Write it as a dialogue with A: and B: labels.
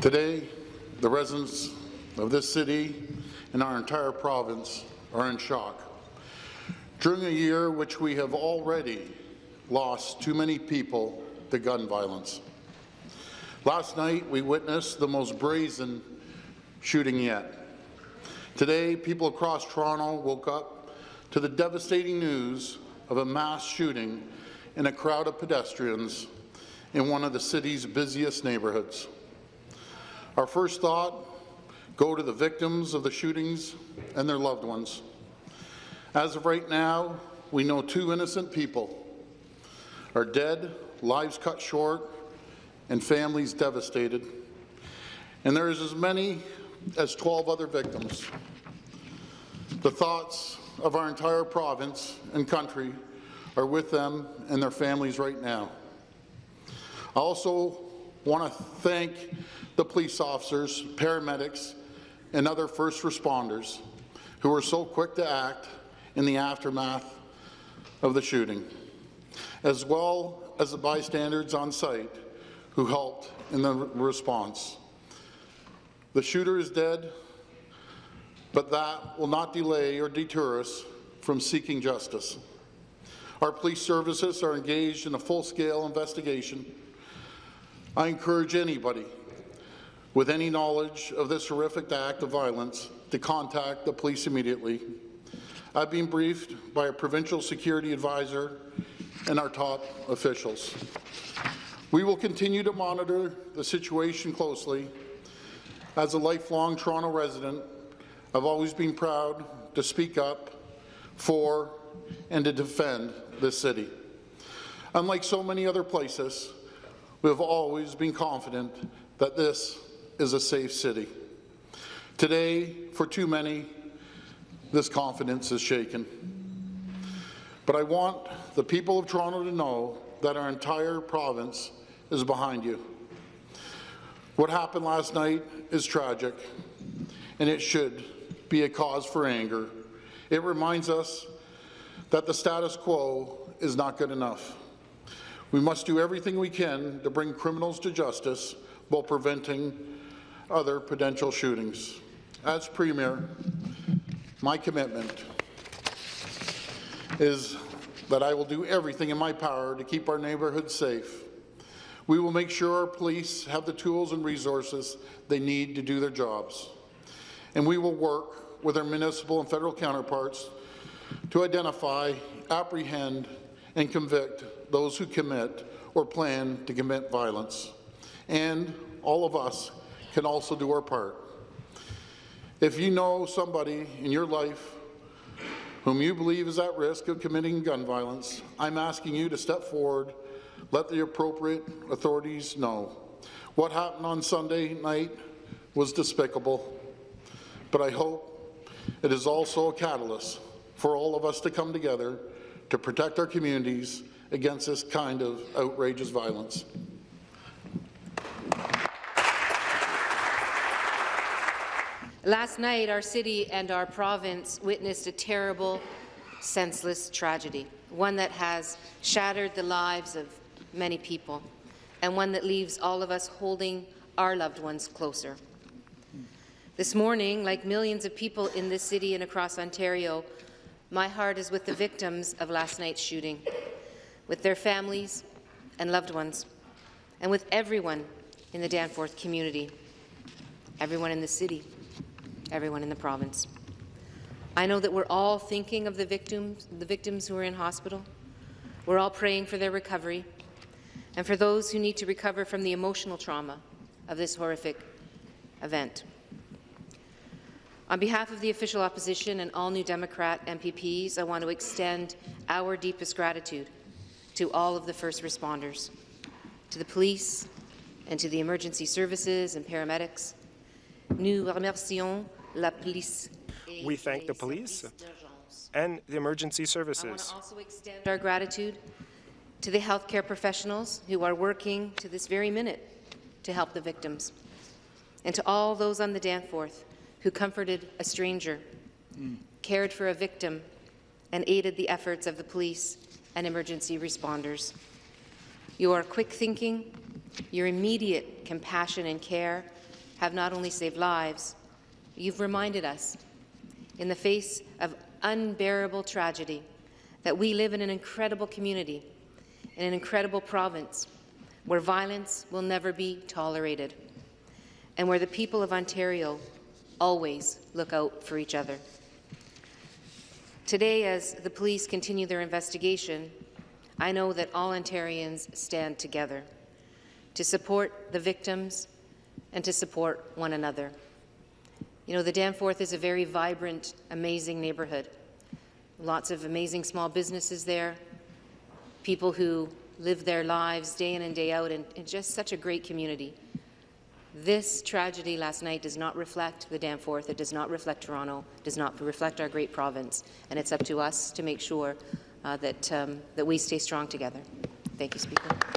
A: Today, the residents of this city and our entire province are in shock. During a year which we have already lost too many people to gun violence. Last night, we witnessed the most brazen shooting yet. Today, people across Toronto woke up to the devastating news of a mass shooting in a crowd of pedestrians in one of the city's busiest neighbourhoods. Our first thought go to the victims of the shootings and their loved ones. As of right now, we know 2 innocent people are dead, lives cut short, and families devastated. And there is as many as 12 other victims. The thoughts of our entire province and country are with them and their families right now. I also want to thank the police officers, paramedics, and other first responders who were so quick to act in the aftermath of the shooting, as well as the bystanders on site who helped in the response. The shooter is dead, but that will not delay or deter us from seeking justice. Our police services are engaged in a full-scale investigation. I encourage anybody with any knowledge of this horrific act of violence to contact the police immediately. I've been briefed by a provincial security advisor and our top officials. We will continue to monitor the situation closely. As a lifelong Toronto resident, I've always been proud to speak up for and to defend this city. Unlike so many other places, we have always been confident that this is a safe city. Today, for too many, this confidence is shaken. But I want the people of Toronto to know that our entire province is behind you. What happened last night is tragic, and it should be a cause for anger. It reminds us that the status quo is not good enough. We must do everything we can to bring criminals to justice while preventing other potential shootings. As Premier, my commitment is that I will do everything in my power to keep our neighbourhoods safe. We will make sure our police have the tools and resources they need to do their jobs. And we will work with our municipal and federal counterparts to identify, apprehend, and convict those who commit or plan to commit violence. And all of us can also do our part. If you know somebody in your life whom you believe is at risk of committing gun violence, I'm asking you to step forward, let the appropriate authorities know. What happened on Sunday night was despicable, but I hope it is also a catalyst for all of us to come together to protect our communities against this kind of outrageous violence.
B: Last night, our city and our province witnessed a terrible, senseless tragedy, one that has shattered the lives of many people, and one that leaves all of us holding our loved ones closer. This morning, like millions of people in this city and across Ontario, my heart is with the victims of last night's shooting, with their families and loved ones, and with everyone in the Danforth community, everyone in the city, everyone in the province. I know that we're all thinking of the victims who are in hospital. We're all praying for their recovery, and for those who need to recover from the emotional trauma of this horrific event. On behalf of the official opposition and all New Democrat MPPs, I want to extend our deepest gratitude to all of the first responders, to the police and to the emergency services and paramedics. Nous remercions la police.
C: We thank the police and the emergency services.
B: I want to also extend our gratitude to the healthcare professionals who are working to this very minute to help the victims, and to all those on the Danforth who comforted a stranger, cared for a victim, and aided the efforts of the police and emergency responders. Your quick thinking, your immediate compassion and care have not only saved lives, you've reminded us, in the face of unbearable tragedy, that we live in an incredible community, in an incredible province, where violence will never be tolerated, and where the people of Ontario always look out for each other. Today, as the police continue their investigation, I know that all Ontarians stand together to support the victims and to support one another. You know, the Danforth is a very vibrant, amazing neighbourhood. Lots of amazing small businesses there, people who live their lives day in and day out, and just such a great community. This tragedy last night does not reflect the Danforth, it does not reflect Toronto, does not reflect our great province, and it's up to us to make sure that we stay strong together. Thank you, Speaker.